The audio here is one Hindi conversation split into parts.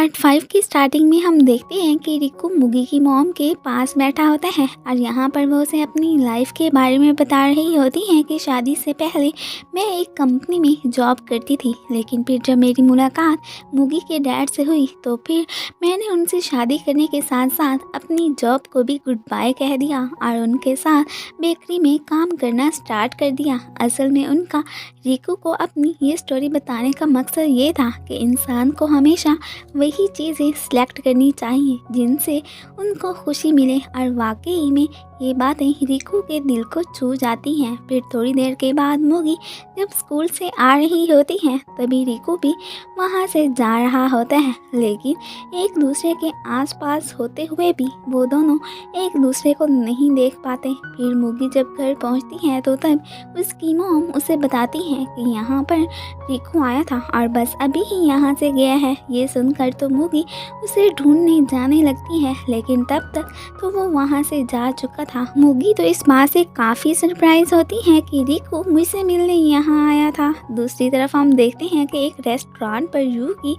पार्ट 5 की स्टार्टिंग में हम देखते हैं कि रिकू मुगी की मॉम के पास बैठा होता है और यहाँ पर वो उसे अपनी लाइफ के बारे में बता रही होती हैं कि शादी से पहले मैं एक कंपनी में जॉब करती थी, लेकिन फिर जब मेरी मुलाकात मुगी के डैड से हुई तो फिर मैंने उनसे शादी करने के साथ साथ अपनी जॉब को भी गुड बाय कह दिया और उनके साथ बेकरी में काम करना स्टार्ट कर दिया। असल में उनका रिकू को अपनी ये स्टोरी बताने का मकसद ये था कि इंसान को हमेशा वही चीज़ें सिलेक्ट करनी चाहिए जिनसे उनको खुशी मिले और वाकई में ये बातें रिकू के दिल को छू जाती हैं। फिर थोड़ी देर के बाद मुगी जब स्कूल से आ रही होती है तभी रिकू भी वहाँ से जा रहा होता है, लेकिन एक दूसरे के आसपास होते हुए भी वो दोनों एक दूसरे को नहीं देख पाते। फिर मुगी जब घर पहुँचती है तो तब उसकी मॉम उसे बताती है कि यहाँ पर रिकू आया था और बस अभी ही यहाँ से गया है। ये सुनकर तो मुगी उसे ढूंढने जाने लगती है, लेकिन तब तक तो वो वहाँ से जा चुका था। मुगी तो इस बात से काफ़ी सरप्राइज होती है कि रिकू मुझसे मिलने यहाँ आया था। दूसरी तरफ हम देखते हैं कि एक रेस्टोरेंट पर यूकी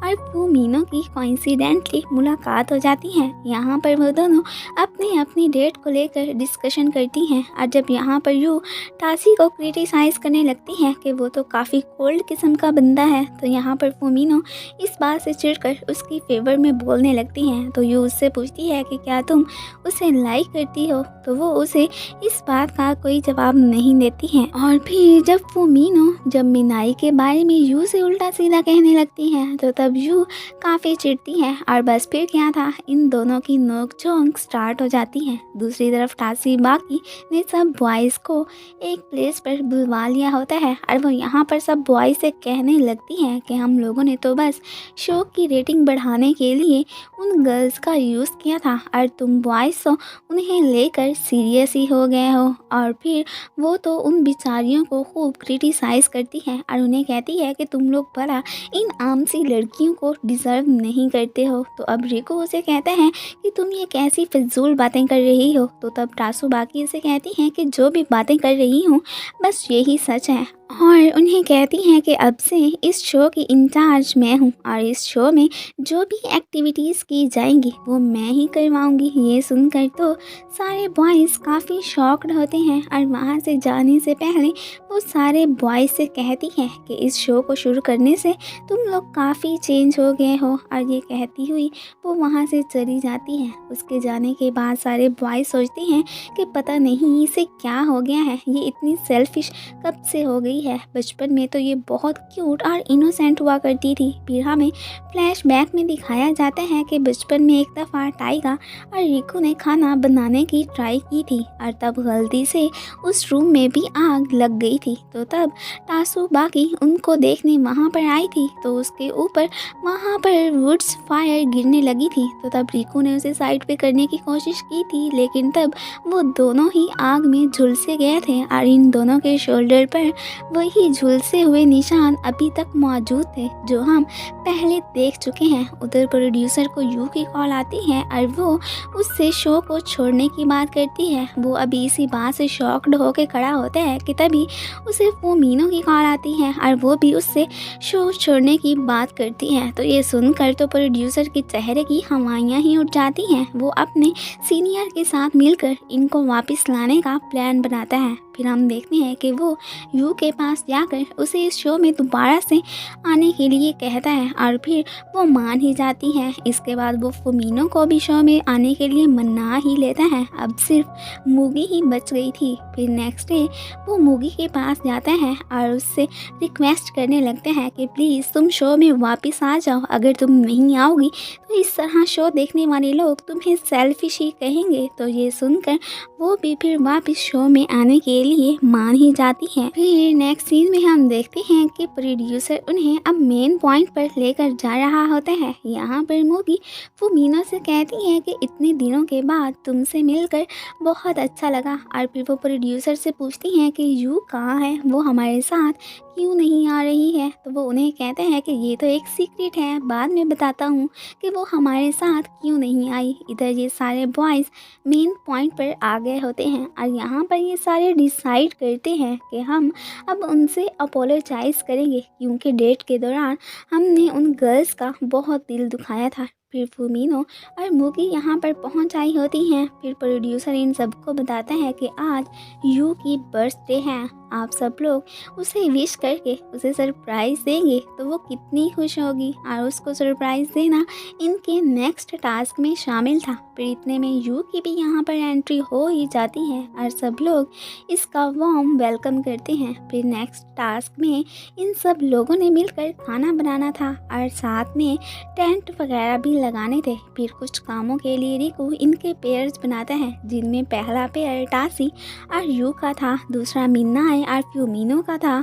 और फूमीनो की कोइंसिडेंटली मुलाकात हो जाती है। यहाँ पर वो दोनों अपनी अपनी डेट को लेकर डिस्कशन करती हैं और जब यहाँ पर यू टासी को क्रिटिसाइज करने लगती है कि वो तो काफ़ी कोल्ड किस्म का बंदा है, तो यहाँ पर फूमीनो इस बात से चिढ़कर उसकी फेवर में बोलने लगती हैं। तो यू उससे पूछती है कि क्या तुम उसे लाइक करती हो, तो वो उसे इस बात का कोई जवाब नहीं देती है। और फिर जब फूमीनो जब मिनाई के बारे में यू से उल्टा सीधा कहने लगती है तो तब यू काफ़ी चिढ़ती है और बस फिर क्या था, इन दोनों की नोक-झोंक स्टार्ट हो जाती है। दूसरी तरफ टासी बाकी ने सब बॉयज़ को एक प्लेस पर बुलवा लिया होता है और वो यहाँ पर सब बॉयज़ से कहने लगती है कि हम लोगों ने तो बस शो की रेटिंग बढ़ाने के लिए उन गर्ल्स का यूज़ किया था और तुम बॉयज़ तो उन्हें लेकर सीरियस ही हो गए हो। और फिर वो तो उन बेचारियों को खूब क्रिटिसाइज़ करती है और उन्हें कहती है कि तुम लोग भला इन आम सी लड़कियों को डिज़र्व नहीं करते हो। तो अब रिको उसे कहता है कि तुम ये कैसी फिजूल बातें कर रही हो, तो तब टासू बाकी उसे कहती हैं कि जो भी बातें कर रही हूँ बस यही सच है और उन्हें कहती हैं कि अब से इस शो की इंचार्ज मैं हूँ और इस शो में जो भी एक्टिविटीज़ की जाएंगी वो मैं ही करवाऊँगी। ये सुनकर तो सारे बॉयज़ काफ़ी शॉक्ड होते हैं और वहाँ से जाने से पहले वो सारे बॉयज़ से कहती हैं कि इस शो को शुरू करने से तुम लोग काफ़ी चेंज हो गए हो, और ये कहती हुई वो वहाँ से चली जाती है। उसके जाने के बाद सारे बॉयज़ सोचते हैं कि पता नहीं इसे क्या हो गया है, ये इतनी सेल्फिश कब से हो गई है। बचपन में तो ये बहुत क्यूट और इनोसेंट हुआ करती थी। फिर हमें फ्लैशबैक में दिखाया जाता है कि बचपन में एक दफ़ा टाइगा और रिकू ने खाना बनाने की ट्राई की थी और तब गलती से उस रूम में भी आग लग गई थी। तो तब टासू बाकी उनको देखने वहाँ पर आई थी, तो उसके ऊपर वहाँ पर वुड्स फायर गिरने लगी थी। तो तब रिकू ने उसे साइड पे करने की कोशिश की थी, लेकिन तब वो दोनों ही आग में झुलसे गए थे और इन दोनों के शोल्डर पर वही झुलसे हुए निशान अभी तक मौजूद थे जो हम पहले देख चुके हैं। उधर प्रोड्यूसर को यू की कॉल आती है और वो उससे शो को छोड़ने की बात करती है। वो अभी इसी बात से शॉक्ड होकर खड़ा होता है कि तभी उसे वो मीनू की कॉल आती है और वो भी उससे शो छोड़ने की बात करती है। तो ये सुनकर तो प्रोड्यूसर के चेहरे की हवाइयाँ ही उठ जाती हैं। वो अपने सीनियर के साथ मिलकर इनको वापस लाने का प्लान बनाता है। फिर हम देखते हैं कि वो यू के पास जाकर उसे इस शो में दोबारा से आने के लिए कहता है और फिर वो मान ही जाती है। इसके बाद वो फूमीनो को भी शो में आने के लिए मना ही लेता है। अब सिर्फ मुगी ही बच गई थी। फिर नेक्स्ट डे वो मुगी के पास जाता है और उससे रिक्वेस्ट करने लगता है कि प्लीज़ तुम शो में वापस आ जाओ, अगर तुम नहीं आओगी तो इस तरह शो देखने वाले लोग तुम्हें सेल्फिश ही कहेंगे। तो ये सुनकर वो भी फिर वापस शो में आने के लिए मान ही जाती है। फिर नेक्स्ट सीन में हम देखते हैं कि प्रोड्यूसर उन्हें अब मेन पॉइंट पर लेकर जा रहा होता है। यहाँ पर मुगी फूमीनो से कहती है कि इतने दिनों के बाद तुमसे मिलकर बहुत अच्छा लगा, और फिर वो प्रोड्यूसर से पूछती हैं कि यू कहाँ है, वो हमारे साथ क्यों नहीं आ रही है। तो वो उन्हें कहते हैं कि ये तो एक सीक्रेट है, बाद में बताता हूँ कि वो हमारे साथ क्यों नहीं आई। इधर ये सारे बॉयज़ मेन पॉइंट पर आ गए होते हैं और यहाँ पर ये सारे डिसाइड करते हैं कि हम अब उनसे अपोलोजाइज़ करेंगे, क्योंकि डेट के दौरान हमने उन गर्ल्स का बहुत दिल दुखाया था। फिर फुमीनो और मुगी यहाँ पर पहुँच आई होती हैं। फिर प्रोड्यूसर इन सबको बताता है कि आज यू की बर्थडे है, आप सब लोग उसे विश करके उसे सरप्राइज़ देंगे तो वो कितनी खुश होगी, और उसको सरप्राइज़ देना इनके नेक्स्ट टास्क में शामिल था। फिर इतने में यू की भी यहाँ पर एंट्री हो ही जाती है और सब लोग इसका वार्म वेलकम करते हैं। फिर नेक्स्ट टास्क में इन सब लोगों ने मिलकर खाना बनाना था और साथ में टेंट वगैरह भी लगाने थे। फिर कुछ कामों के लिए रिकू इनके पेयर्स बनाता है, जिनमें पहला पेयर टासी और यू का था, दूसरा मिन्नाए और फ्यूमिनो का था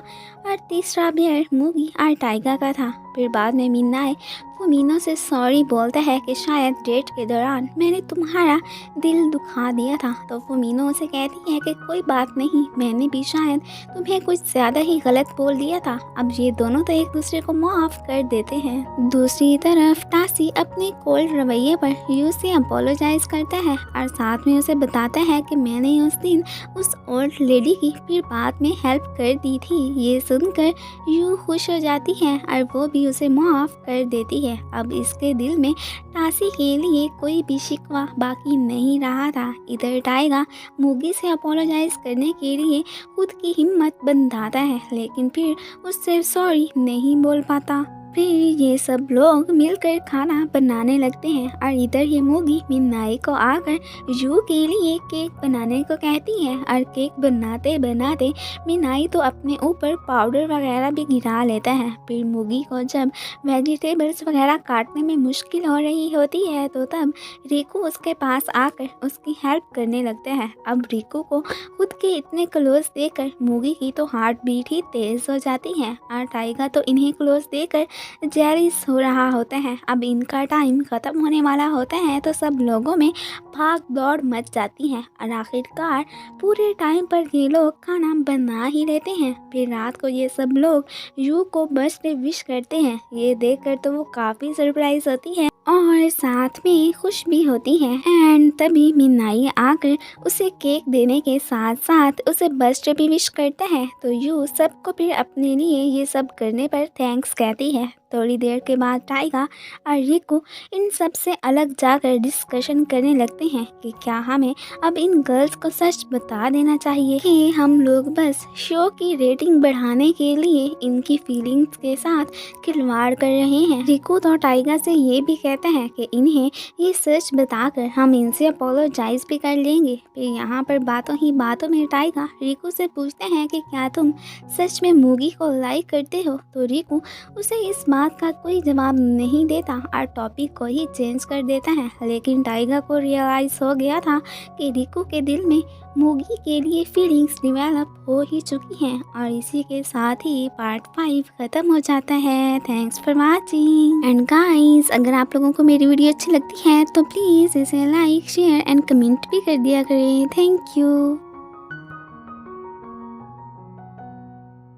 और तीसरा पेयर मुगी और टाइगा का था। फिर बाद में मिन्नाए फुमीनो से सॉरी बोलता है कि शायद डेट के दौरान मैंने तुम्हारा दिल दुखा दिया था। तो फुमीनो उसे कहती है कि कोई बात नहीं, मैंने भी शायद तुम्हें कुछ ज़्यादा ही गलत बोल दिया था। अब ये दोनों तो एक दूसरे को माफ़ कर देते हैं। दूसरी तरफ टासी अपने कोल्ड रवैये पर यू से अपोलोजाइज़ करता है और साथ में उसे बताता है कि मैंने उस दिन उस ओल्ड लेडी की फिर बाद में हेल्प कर दी थी। ये सुनकर यू खुश हो जाती है और वो भी उसे माफ़ कर देती है। अब इसके दिल में टासी के लिए कोई भी शिकवा बाकी नहीं रहा था। इधर टाइगा मुगी से अपोलोजाइज़ करने के लिए खुद की हिम्मत बंधाता है, लेकिन फिर उससे सॉरी नहीं बोल पाता। फिर ये सब लोग मिलकर खाना बनाने लगते हैं और इधर ये मुगी मिन्नाई को आकर यू के लिए केक बनाने को कहती है और केक बनाते बनाते मिन्नाई तो अपने ऊपर पाउडर वगैरह भी गिरा लेता है। फिर मुगी को जब वेजिटेबल्स वगैरह काटने में मुश्किल हो रही होती है तो तब रिकू उसके पास आकर उसकी हेल्प करने लगता है। अब रिकू को खुद के इतने क्लोज देकर मुगी की तो हार्ट बीट ही तेज़ हो जाती है और टाइगा तो इन्हें क्लोज देकर जेलिस हो रहा होता है। अब इनका टाइम ख़त्म होने वाला होता है तो सब लोगों में भाग दौड़ मच जाती है और आखिरकार पूरे टाइम पर ये लोग खाना बना ही लेते हैं। फिर रात को ये सब लोग यू को बर्थडे विश करते हैं। ये देखकर तो वो काफ़ी सरप्राइज होती है और साथ में खुश भी होती है। एंड तभी मिन्नाई आकर उसे केक देने के साथ साथ उसे बर्थडे भी विश करता है। तो यू सबको फिर अपने लिए ये सब करने पर थैंक्स कहती है। थोड़ी देर के बाद टाइगा और रिकू इन सब से अलग जाकर डिस्कशन करने लगते हैं कि क्या हमें अब इन गर्ल्स को सच बता देना चाहिए कि हम लोग बस शो की रेटिंग बढ़ाने के लिए इनकी फीलिंग्स के साथ खिलवाड़ कर रहे हैं। रिकू तो टाइगा से ये भी कहता है कि इन्हें ये सच बताकर हम इनसे अपोलोजाइज भी कर लेंगे। फिर यहाँ पर बातों ही बातों में टाइगा रिकू से पूछते हैं कि क्या तुम सच में मुगी को लाइक करते हो। तो रिकू उसे इस बात का कोई जवाब नहीं देता और टॉपिक को ही चेंज कर देता है। लेकिन टाइगा को रियलाइज हो गया था कि रिकू के दिल में मुगी के लिए फीलिंग्स डेवलप हो ही चुकी हैं। और इसी के साथ ही पार्ट 5 ख़त्म हो जाता है। Thanks for watching and guys, अगर आप लोगों को मेरी वीडियो अच्छी लगती है तो प्लीज़ इसे लाइक शेयर एंड कमेंट भी कर दिया करें। Thank you.